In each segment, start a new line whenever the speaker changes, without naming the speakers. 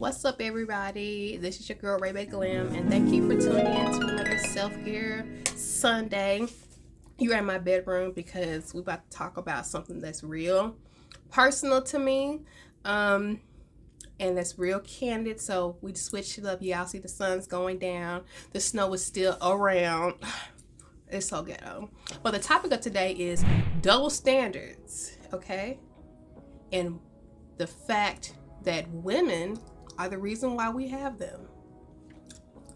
What's up, everybody? This is your girl Ray Glam, and thank you for tuning in to another self-care Sunday. You're in my bedroom because we're about to talk about something that's real personal to me, and that's real candid. So we switched it up. Y'all see the sun's going down. The snow is still around. It's so ghetto. But the topic of today is double standards, okay? And the fact that women are the reason why we have them.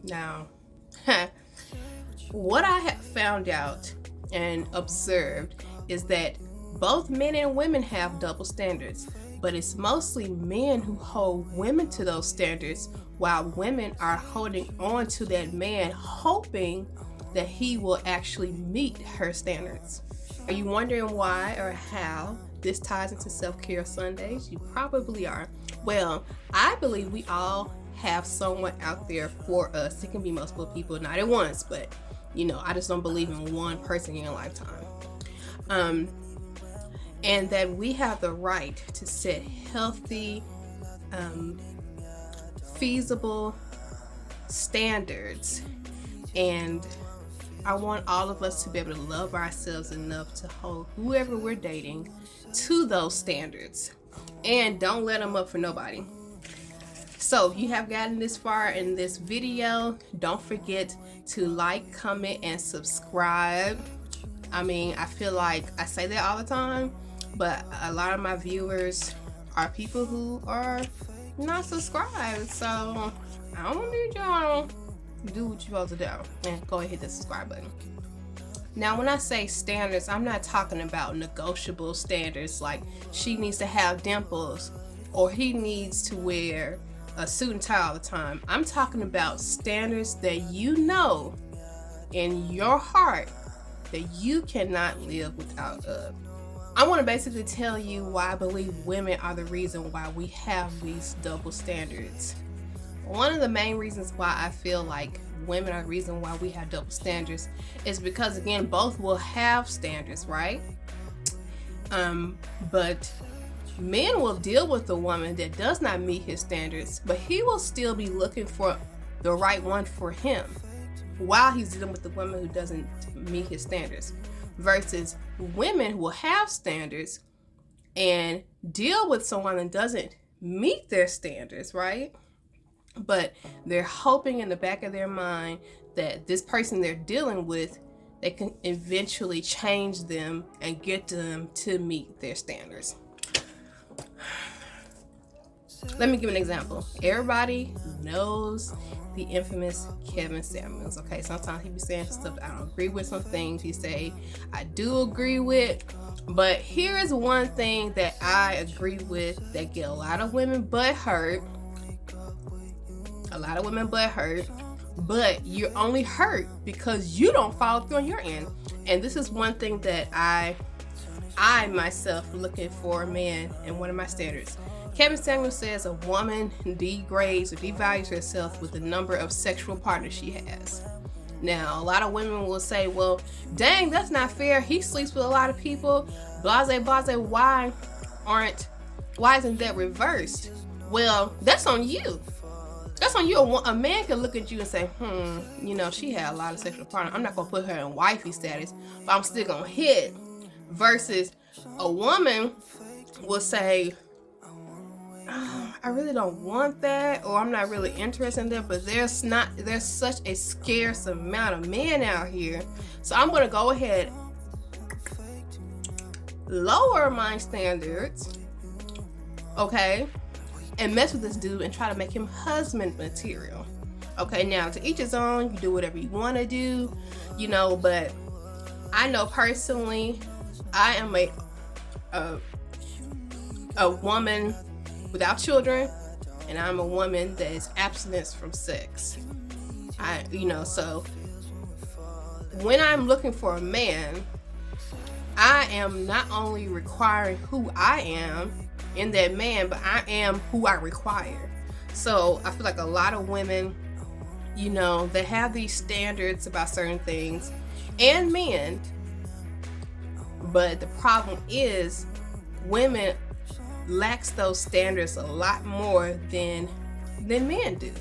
Now, what I have found out and observed is that both men and women have double standards, but it's mostly men who hold women to those standards, while women are holding on to that man, hoping that he will actually meet her standards. Are you wondering why or how this ties into Self-Care Sundays? You probably are. Well, I believe we all have someone out there for us. It can be multiple people, not at once, but I just don't believe in one person in a lifetime. And that we have the right to set healthy, feasible standards. And I want all of us to be able to love ourselves enough to hold whoever we're dating to those standards. And don't let them up for nobody. So if you have gotten this far in this video, don't forget to like, comment, and subscribe. I feel like I say that all the time, but a lot of my viewers are people who are not subscribed. So I don't need y'all to do what you're supposed to do and go ahead and hit the subscribe button. Now, when I say standards, I'm not talking about negotiable standards like she needs to have dimples or he needs to wear a suit and tie all the time. I'm talking about standards that you know in your heart that you cannot live without of. I want to basically tell you why I believe women are the reason why we have these double standards. One of the main reasons why I feel like women are the reason why we have double standards is because, again, both will have standards, right? But men will deal with the woman that does not meet his standards, but he will still be looking for the right one for him while he's dealing with the woman who doesn't meet his standards. Versus women will have standards and deal with someone that doesn't meet their standards, right? But they're hoping in the back of their mind that this person they're dealing with, they can eventually change them and get them to meet their standards. Let me give an example. Everybody knows the infamous Kevin Samuels. Okay, sometimes he be saying stuff I don't agree with, some things he say I do agree with. But here is one thing that I agree with that get a lot of women butt hurt. A lot of women butt hurt, but you're only hurt because you don't follow through on your end. And this is one thing that I myself looking for a man in one of my standards. Kevin Samuels says a woman degrades or devalues herself with the number of sexual partners she has. Now, a lot of women will say, well, dang, that's not fair. He sleeps with a lot of people. Blase, why isn't that reversed? Well, that's on you. That's on you. A man can look at you and say, she had a lot of sexual partners. I'm not going to put her in wifey status, but I'm still going to hit. Versus a woman will say, I really don't want that, or I'm not really interested in that, but there's such a scarce amount of men out here. So I'm going to go ahead, lower my standards, okay? And mess with this dude and try to make him husband material. Okay, now to each his own. You do whatever you want to do, but I know personally, I am a woman without children, and I'm a woman that is abstinence from sex. So when I'm looking for a man, I am not only requiring who I am in that man, but I am who I require. So I feel like a lot of women, they have these standards about certain things, and men, but the problem is women lacks those standards a lot more than than men do.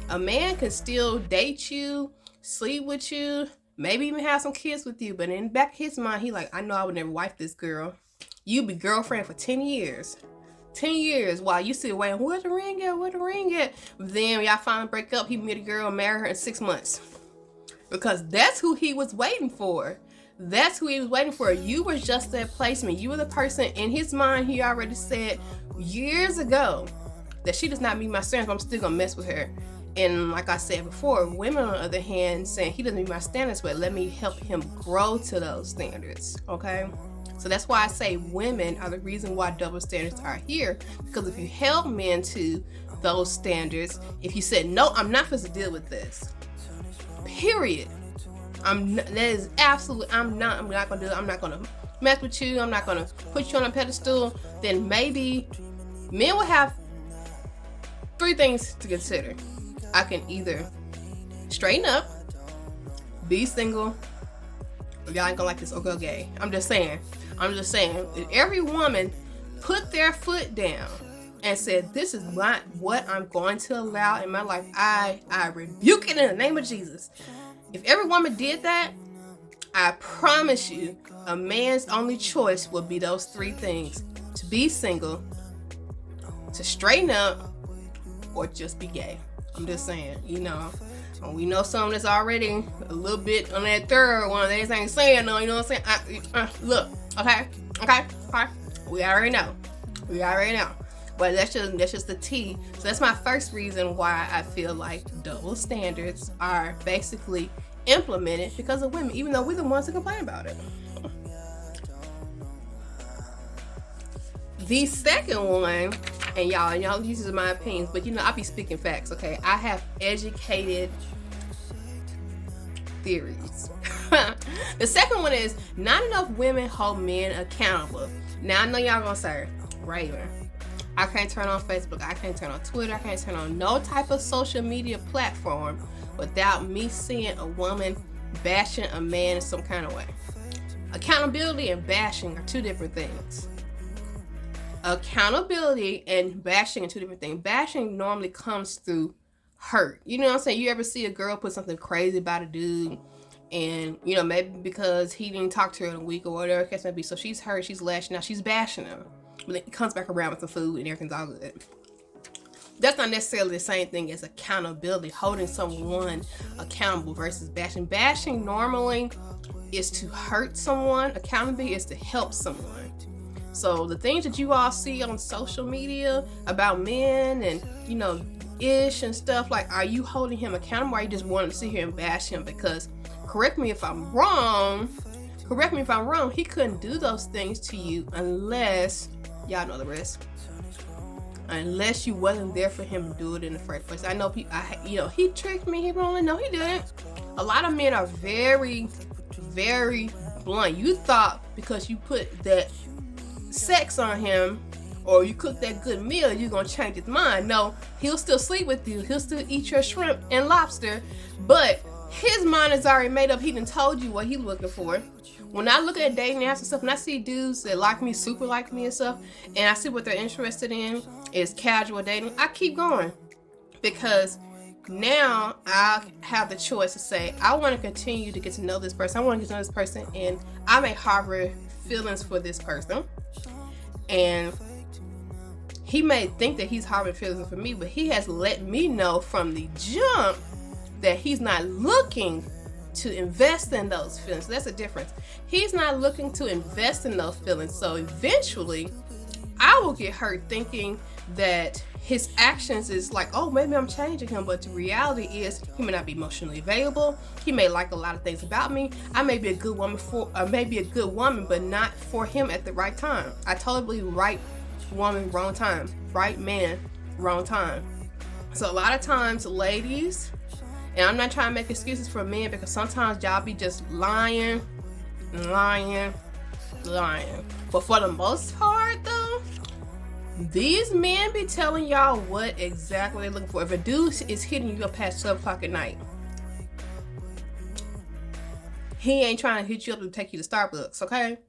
A man can still date you, sleep with you, maybe even have some kids with you, but in the back of his mind, he like, I know I would never wife this girl. You be girlfriend for 10 years. 10 years while you sit waiting, where the ring at? Where the ring at? Then y'all finally break up, he meet a girl and marry her in 6 months. Because that's who he was waiting for. That's who he was waiting for. You were just that placement. You were the person in his mind. He already said years ago that she does not meet my standards, but I'm still gonna mess with her. And like I said before, women on the other hand saying he doesn't meet my standards, but let me help him grow to those standards. Okay? So that's why I say women are the reason why double standards are here. Because if you held men to those standards, if you said, no, I'm not supposed to deal with this, period. I'm not gonna do it. I'm not gonna mess with you. I'm not gonna put you on a pedestal. Then maybe men will have 3 things to consider. I can either straighten up, be single, or y'all ain't gonna like this, or go gay. I'm just saying, if every woman put their foot down and said, this is not what I'm going to allow in my life, I rebuke it in the name of Jesus. If every woman did that, I promise you, a man's only choice would be those 3 things: to be single, to straighten up, or just be gay. I'm just saying, we know some that's already a little bit on that third one. They ain't saying no, you know what I'm saying? Look, okay, we already know. But that's just the tea. So that's my first reason why I feel like double standards are basically implemented because of women, even though we're the ones who complain about it. The second one, and y'all, these are my opinions, but I be speaking facts, okay? I have educated theories. The second one is not enough women hold men accountable. Now I know y'all gonna say, Raven, I can't turn on Facebook, I can't turn on Twitter, I can't turn on no type of social media platform without me seeing a woman bashing a man in some kind of way. Accountability and bashing are 2 different things. Accountability and bashing are 2 different things. Bashing normally comes through hurt. You know what I'm saying? You ever see a girl put something crazy about a dude, and maybe because he didn't talk to her in a week or whatever the case may be, so she's hurt, she's lashing out, she's bashing him. But then he comes back around with some food and everything's all good. That's not necessarily the same thing as accountability, holding someone accountable versus bashing. Bashing normally is to hurt someone. Accountability is to help someone. So the things that you all see on social media about men and, ish and stuff, like, are you holding him accountable, or are you just wanting to sit here and bash him? Because, correct me if I'm wrong, he couldn't do those things to you unless, y'all know the rest, unless you wasn't there for him to do it in the first place. I know he tricked me, no, he didn't. A lot of men are very, very blunt. You thought because you put that sex on him or you cook that good meal, you're gonna change his mind. No, he'll still sleep with you, he'll still eat your shrimp and lobster, but his mind is already made up. He done told you what he's looking for. When I look at dating apps and stuff, and I see dudes that like me, super like me and stuff, and I see what they're interested in is casual dating, I keep going, because now I have the choice to say, I want to continue to get to know this person, I want to get to know this person, and I may harbor feelings for this person, and he may think that he's harboring feelings for me, but he has let me know from the jump that he's not looking to invest in those feelings. So that's the difference. He's not looking to invest in those feelings. So eventually I will get hurt thinking that his actions is like, oh, maybe I'm changing him, but the reality is he may not be emotionally available. He may like a lot of things about me. I may be a good woman but not for him at the right time. I totally believe right woman, wrong time, right man, wrong time. So a lot of times, ladies, and I'm not trying to make excuses for men, because sometimes y'all be just lying. But for the most part though, these men be telling y'all what exactly they're looking for. If a dude is hitting you up past 12 o'clock at night, he ain't trying to hit you up to take you to Starbucks, okay?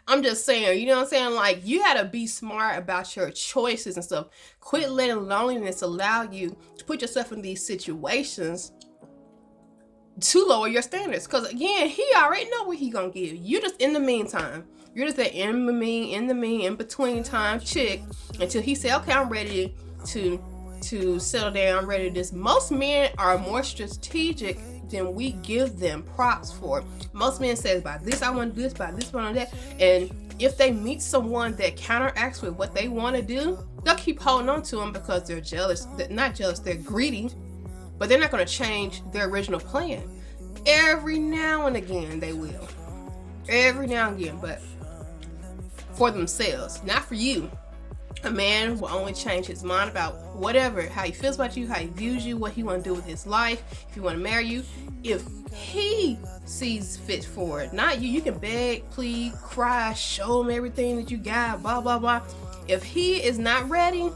I'm just saying, you know what I'm saying? Like, you gotta be smart about your choices and stuff. Quit letting loneliness allow you to put yourself in these situations to lower your standards. Because again, he already know what he gonna give you. Just in the meantime, you're just that in between time chick until he say, okay, I'm ready to settle down. I'm ready to this. Most men are more strategic than we give them props for. Most men say, by this I want this, by this I want that. And if they meet someone that counteracts with what they want to do, they'll keep holding on to them because they're jealous. They're not jealous, they're greedy. But they're not going to change their original plan. Every now and again they will. Every now and again, but for themselves, not for you. A man will only change his mind about whatever, how he feels about you, how he views you, what he want to do with his life, if he want to marry you, if he sees fit for it, not you. You can beg, plead, cry, show him everything that you got, blah, blah, blah. If he is not ready,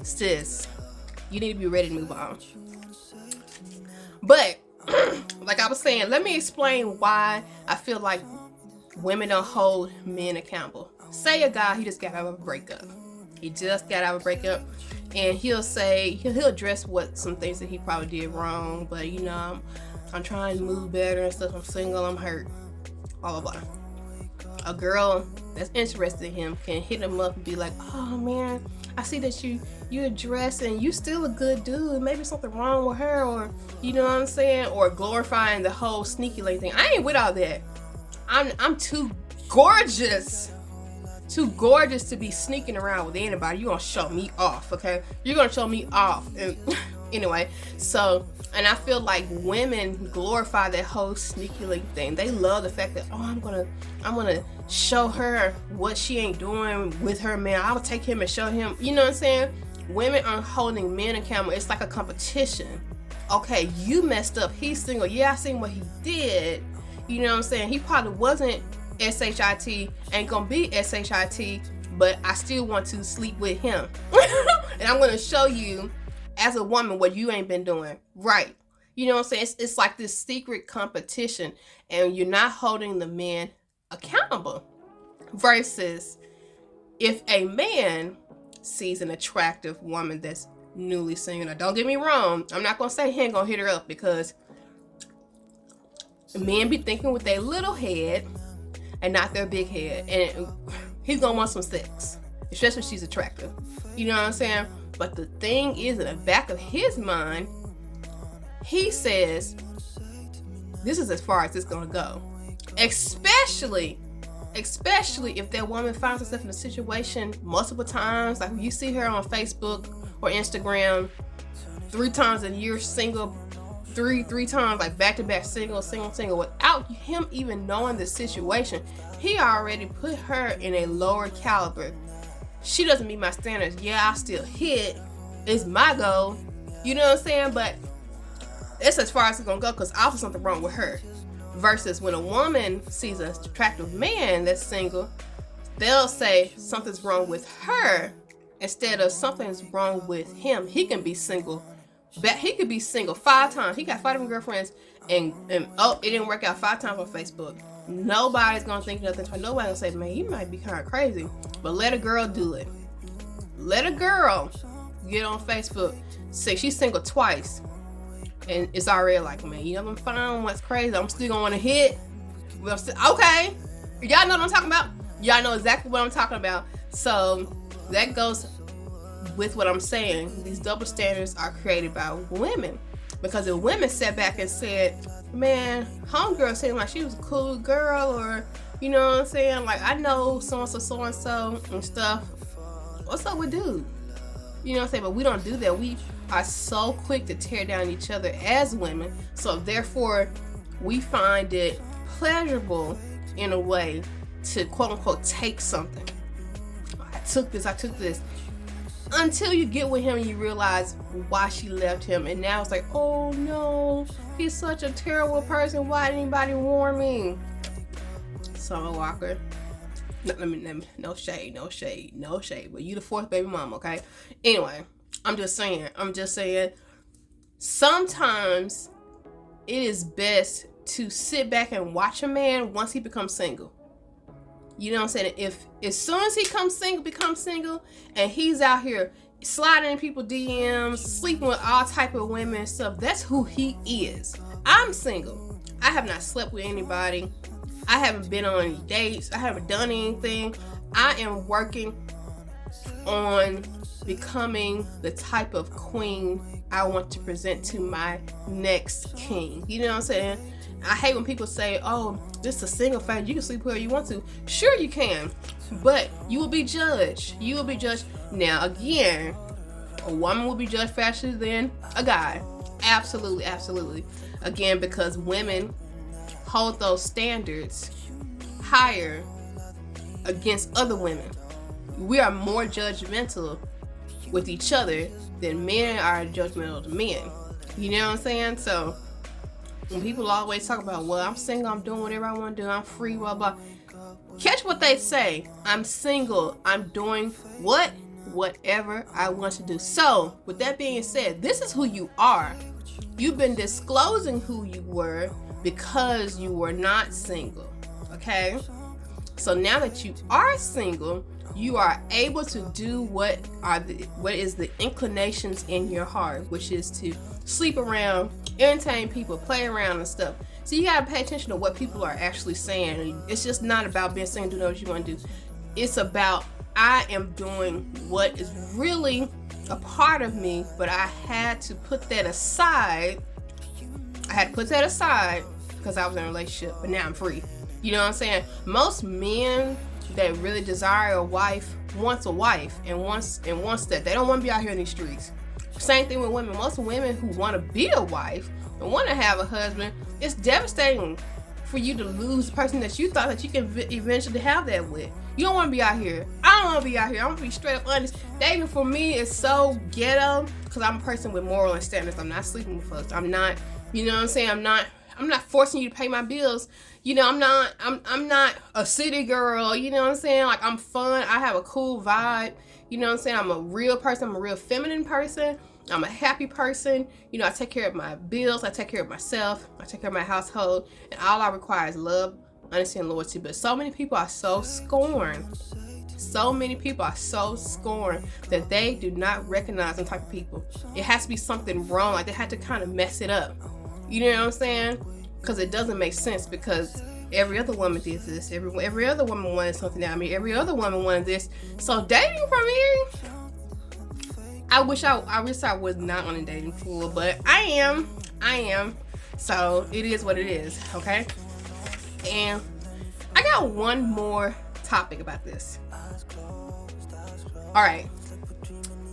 sis, you need to be ready to move on. But, like I was saying, let me explain why I feel like women don't hold men accountable. Say a guy, he just got out of a breakup. He just got out of a breakup, and he'll say, he'll address some things that he probably did wrong, but you know, I'm trying to move better and stuff. I'm single, I'm hurt, blah, blah, blah. A girl that's interested in him can hit him up and be like, oh man, I see that you address and you still a good dude. Maybe something wrong with her, or you know what I'm saying? Or glorifying the whole sneaky link thing. I ain't with all that. I'm too gorgeous to be sneaking around with anybody. You're gonna show me off, okay? You're gonna show me off. And anyway, so, and I feel like women glorify that whole sneaky link thing. They love the fact that, oh, I'm gonna show her what she ain't doing with her man. I'll take him and show him. You know what I'm saying? Women aren't holding men accountable. It's like a competition. Okay, you messed up. He's single. Yeah, I seen what he did. You know what I'm saying? He probably wasn't SHIT, ain't gonna be SHIT, but I still want to sleep with him. And I'm gonna show you as a woman what you ain't been doing right. You know what I'm saying? It's like this secret competition, and you're not holding the man accountable. Versus if a man sees an attractive woman that's newly single. Now, don't get me wrong, I'm not gonna say he ain't gonna hit her up, because men be thinking with their little head and not their big head, and he's gonna want some sex, especially if she's attractive. You know what I'm saying? But the thing is, in the back of his mind, he says, this is as far as it's gonna go. Especially if that woman finds herself in a situation multiple times, like you see her on Facebook or Instagram 3 times a year single, three times, like back-to-back single, without him even knowing the situation. He already put her in a lower caliber. She doesn't meet my standards. Yeah, I still hit. It's my goal. You know what I'm saying? But it's as far as it's gonna go, because obviously something wrong with her. Versus when a woman sees an attractive man that's single, they'll say something's wrong with her instead of something's wrong with him. He can be single. He could be single 5 times. He got 5 different girlfriends, and oh, it didn't work out 5 times on Facebook. Nobody's gonna think nothing. Nobody's gonna say, man, he might be kind of crazy. But let a girl do it. Let a girl get on Facebook, say she's single twice, and it's already like, man, you know, I'm fine. What's crazy? I'm still gonna want to hit. Okay, y'all know what I'm talking about. Y'all know exactly what I'm talking about. So that goes with what I'm saying. These double standards are created by women, because if women sat back and said, man, homegirl seemed like she was a cool girl, or you know what I'm saying, like, I know so-and-so and stuff, what's up with dude? You know what I'm saying? But we don't do that. We are so quick to tear down each other as women, so therefore we find it pleasurable in a way to quote-unquote take something. I took this until you get with him and you realize why she left him, and now it's like, oh no, he's such a terrible person. Why didn't anybody warn me? Summer Walker, no shade, but you the 4th baby mama, okay? Anyway, I'm just saying, sometimes it is best to sit back and watch a man once he becomes single. You know what I'm saying? If as soon as he becomes single, and he's out here sliding in people's DMs, sleeping with all type of women and stuff, that's who he is. I'm single. I have not slept with anybody. I haven't been on any dates. I haven't done anything. I am working on becoming the type of queen I want to present to my next king. You know what I'm saying? I hate when people say, oh, this is a single phase, you can sleep whoever you want to. Sure you can, but you will be judged. You will be judged. Now again, a woman will be judged faster than a guy. Absolutely, absolutely. Again, because women hold those standards higher against other women. We are more judgmental with each other than men are judgmental to men. You know what I'm saying? So when people always talk about, well, I'm single, I'm doing whatever I want to do, I'm free, blah, blah. Catch what they say. I'm single, I'm doing whatever I want to do. So with that being said, this is who you are. You've been disclosing who you were because you were not single. Okay? So now that you are single, you are able to do what is the inclinations in your heart, which is to sleep around, entertain people, play around and stuff. So you gotta pay attention to what people are actually saying. It's just not about being single, do what you want to do. It's about, I am doing what is really a part of me, but I had to put that aside. Because I was in a relationship, but now I'm free. You know what I'm saying? Most men that really desire a wife wants a wife and wants that. They don't want to be out here in these streets. Same thing with women. Most women who want to be a wife and want to have a husband, it's devastating for you to lose the person that you thought that you can eventually have that with. You don't want to be out here. I don't want to be out here. I'm going to be straight up honest. Dating for me is so ghetto because I'm a person with moral and standards. I'm not sleeping with folks. I'm not, you know what I'm saying? I'm not forcing you to pay my bills. You know, I'm not a city girl. You know what I'm saying? Like, I'm fun. I have a cool vibe. You know what I'm saying? I'm a real person. I'm a real feminine person. I'm a happy person. You know, I take care of my bills. I take care of myself. I take care of my household. And all I require is love, honesty, and loyalty. But so many people are so scorned. So many people are so scorned that they do not recognize them type of people. It has to be something wrong. Like, they had to kind of mess it up. You know what I'm saying? Because it doesn't make sense, because every other woman did this. Every other woman wanted something out of me. Every other woman wanted this. So dating from here, I wish I was not on a dating pool, but I am. So it is what it is, okay? And I got one more topic about this. All right,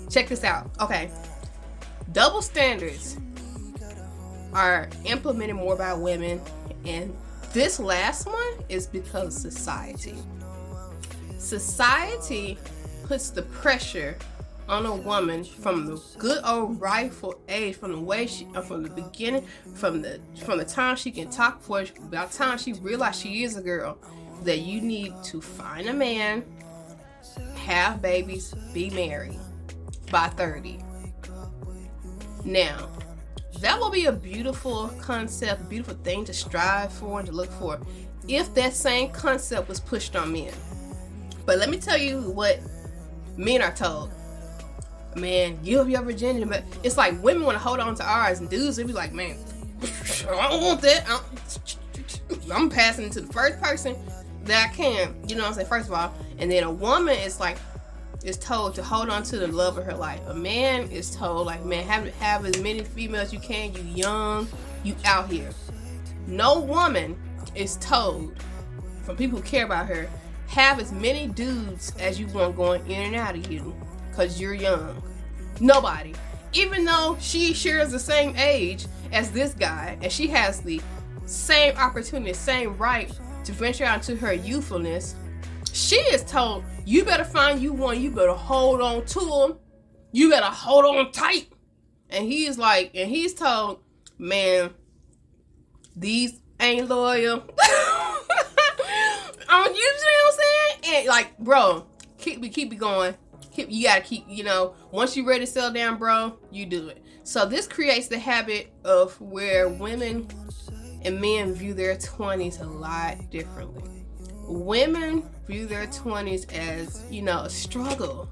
check this out. Okay, double standards are implemented more by women, and this last one is because of society. Society puts the pressure on a woman from the good old rightful age, from the way she, from the beginning, from the time she can talk, for about the time she realizes she is a girl, that you need to find a man, have babies, be married by 30. Now, that will be a beautiful concept, a beautiful thing to strive for and to look for if that same concept was pushed on men. But let me tell you what men are told. Man, give up your virginity. But it's like women want to hold on to ours, and dudes, they be like, man, I don't want that. I'm passing it to the first person that I can. You know what I'm saying? First of all. And then a woman is told to hold on to the love of her life. A man is told, like, man, have as many females you can. You young, you out here. No woman is told, from people who care about her, have as many dudes as you want going in and out of you, because you're young. Nobody. Even though she shares the same age as this guy, and she has the same opportunity, same right to venture out into her youthfulness, she is told, you better find you one, you better hold on to him, you better hold on tight. And he's told, man, these ain't loyal. You see what I'm saying? And like, bro, keep it going. You gotta keep, once you're ready to settle down, bro, you do it. So this creates the habit of where women and men view their 20s a lot differently. women view their 20s as, a struggle,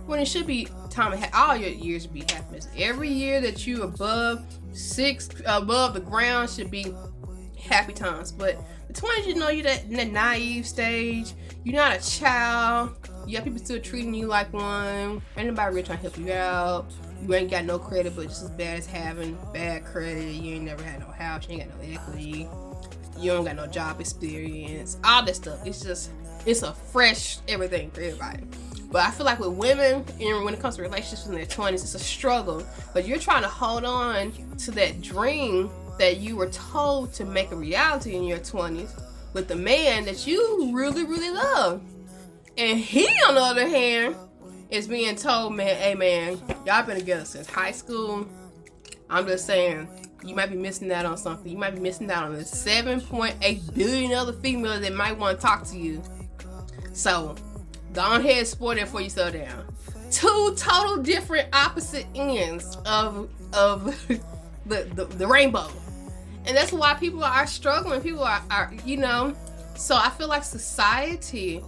when it should be time to all your years should be happiness. Every year that you above the ground should be happy times. But the 20s, you're in that naive stage. You're not a child. You got people still treating you like one. Ain't nobody really trying to help you out. You ain't got no credit, but just as bad as having bad credit. You ain't never had no house. You ain't got no equity. You don't got no job experience. All that stuff. It's a fresh everything for everybody. But I feel like with women, when it comes to relationships in their 20s, it's a struggle. But you're trying to hold on to that dream that you were told to make a reality in your 20s with the man that you really, really love. And he, on the other hand, is being told, man, hey man, y'all been together since high school. I'm just saying, you might be missing out on something. You might be missing out on the 7.8 billion other females that might want to talk to you. So, go ahead and spoil that before you settle down. Two total different opposite ends of the rainbow. And that's why people are struggling. People are. So I feel like society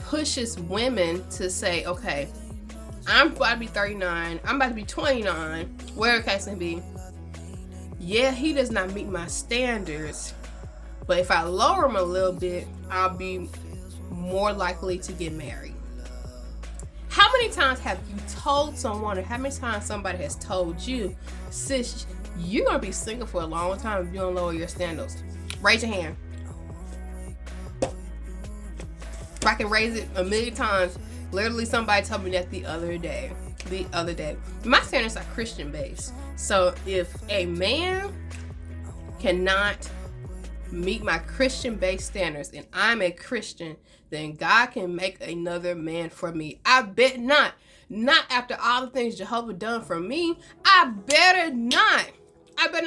pushes women to say, okay, I'm about to be 39, I'm about to be 29, whatever the case may be. Yeah, he does not meet my standards, but if I lower him a little bit, I'll be more likely to get married. How many times have you told someone, or how many times somebody has told you, sis, you're gonna be single for a long time if you don't lower your standards? Raise your hand. If I can raise it a million times. Literally, somebody told me that the other day. My standards are Christian based. So if a man cannot meet my Christian based standards and I'm a Christian, then God can make another man for me. I bet not. Not after all the things Jehovah done for me. I better not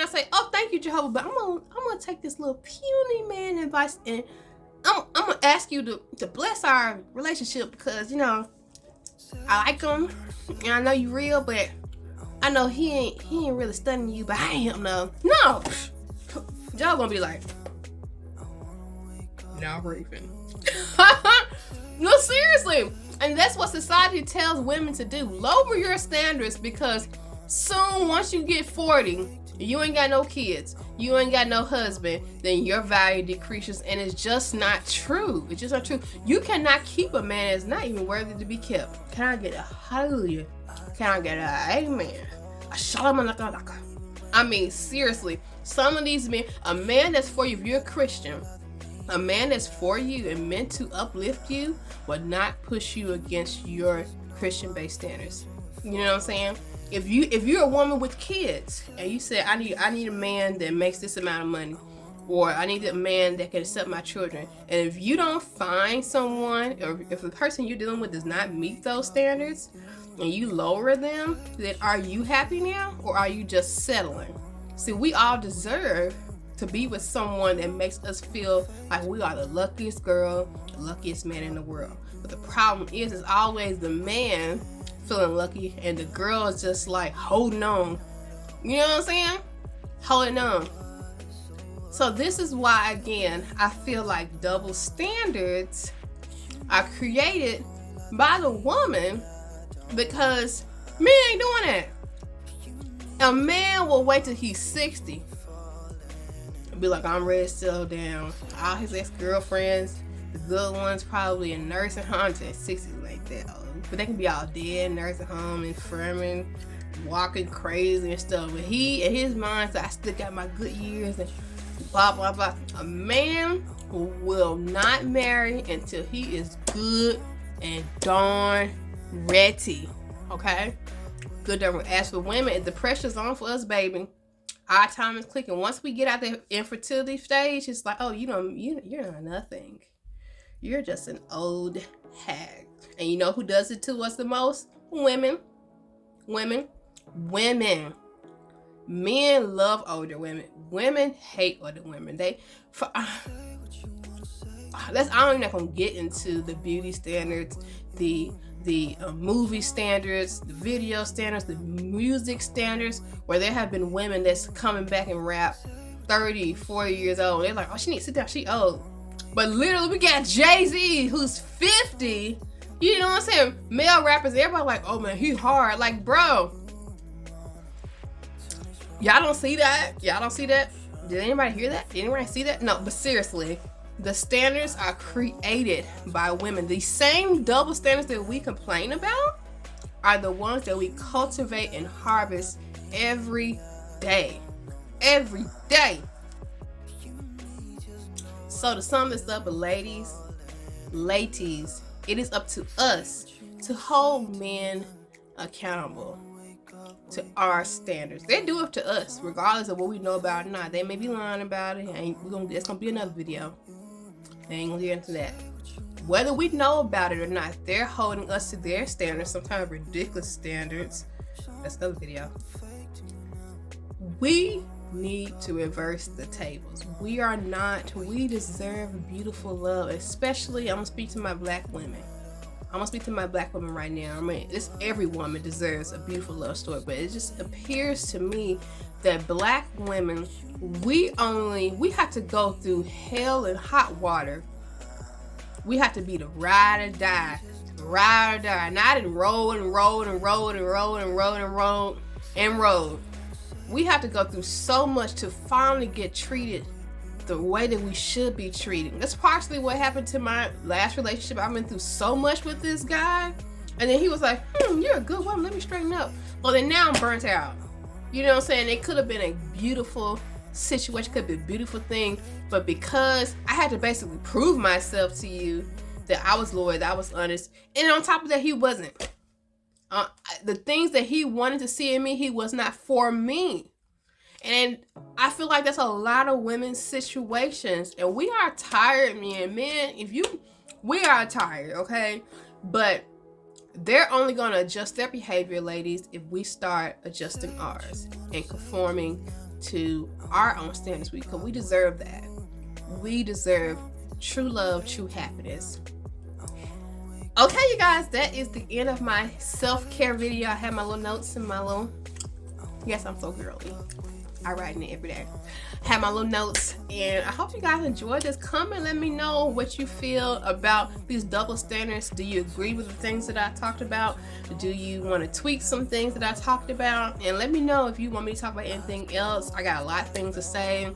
say, oh, thank you, Jehovah, but I'm gonna take this little puny man advice and I'm gonna ask you to bless our relationship because, I like him and I know you real, but I know he ain't really studying you, but I am though. No. Y'all gonna be like, now Raven. No, seriously. And that's what society tells women to do. Lower your standards, because soon, once you get 40, you ain't got no kids, you ain't got no husband, then your value decreases, and it's just not true. It's just not true. You cannot keep a man that's not even worthy to be kept. Can I get a hallelujah? Can I get a amen? A shalom aleichem? I mean, seriously, some of these men, a man that's for you, if you're a Christian, a man that's for you and meant to uplift you will not push you against your Christian-based standards. You know what I'm saying? If you're a woman with kids and you say, I need a man that makes this amount of money, or I need a man that can accept my children, and if you don't find someone, or if the person you're dealing with does not meet those standards and you lower them, then are you happy now, or are you just settling? See, we all deserve to be with someone that makes us feel like we are the luckiest girl, the luckiest man in the world. But the problem is always the man feeling lucky and the girl is just like holding on. You know what I'm saying? Holding on. So this is why, again, I feel like double standards are created by the woman, because men ain't doing that. A man will wait till he's 60 and be like, I'm ready to settle down. All his ex-girlfriends, the good ones, probably in nursing homes at 60 like that. But they can be all dead, nursing home, infirming, walking crazy and stuff. But he, in his mind, said, I still got my good years and blah, blah, blah. A man will not marry until he is good and darn ready. Okay? Good. As for women, the pressure's on for us, baby. Our time is clicking. Once we get out the infertility stage, it's like, oh, you're not nothing. You're just an old hag. And you know who does it to us the most? Women. Men love older women. Women hate older women. I'm not gonna get into the beauty standards, the movie standards, the video standards, the music standards, where there have been women that's coming back and rap 30, 40 years old. They're like, oh, she needs to sit down, she old. But literally, we got Jay-Z, who's 50. You know what I'm saying? Male rappers, everybody like, oh man, he hard. Like, bro, y'all don't see that? Y'all don't see that? Did anybody hear that? Did anybody see that? No, but seriously, the standards are created by women. These same double standards that we complain about are the ones that we cultivate and harvest every day. Every day. So to sum this up, ladies, it is up to us to hold men accountable to our standards. They do it to us, regardless of what we know about or not. They may be lying about it, and it's gonna be another video. They ain't gonna get into that. Whether we know about it or not, they're holding us to their standards, sometimes ridiculous standards. That's another video. We need to reverse the tables. We deserve beautiful love, especially, I'm gonna speak to my black women. I'm gonna speak to my black women right now. I mean, every woman deserves a beautiful love story, but it just appears to me that black women, we have to go through hell and hot water. We have to be the ride or die. Not in roll. We have to go through so much to finally get treated the way that we should be treated. That's partially what happened to my last relationship. I've been through so much with this guy, and then he was like, you're a good woman, let me straighten up. Well, then now I'm burnt out. You know what I'm saying? It could have been a beautiful situation, could be a beautiful thing, but because I had to basically prove myself to you that I was loyal, that I was honest, and on top of that, he wasn't. The things that he wanted to see in me, he was not for me. And I feel like that's a lot of women's situations, and we are tired, men. We are tired, okay? But they're only going to adjust their behavior, ladies, if we start adjusting ours and conforming to our own standards, because we deserve that. We deserve true love, true happiness. Okay, you guys, that is the end of my self-care video. I have my little notes and my little, yes, I'm so girly. I write in it every day. I have my little notes, and I hope you guys enjoyed this. Come and let me know what you feel about these double standards. Do you agree with the things that I talked about? Do you want to tweak some things that I talked about? And let me know if you want me to talk about anything else. I got a lot of things to say.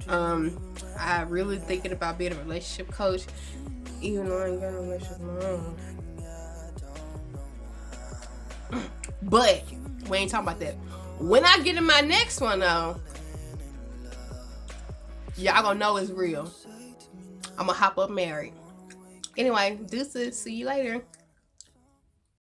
I'm really thinking about being a relationship coach, even though I ain't got no relationship of my own. But we ain't talking about that. When I get in my next one, though, y'all gonna know it's real. I'm gonna hop up married. Anyway, deuces. See you later.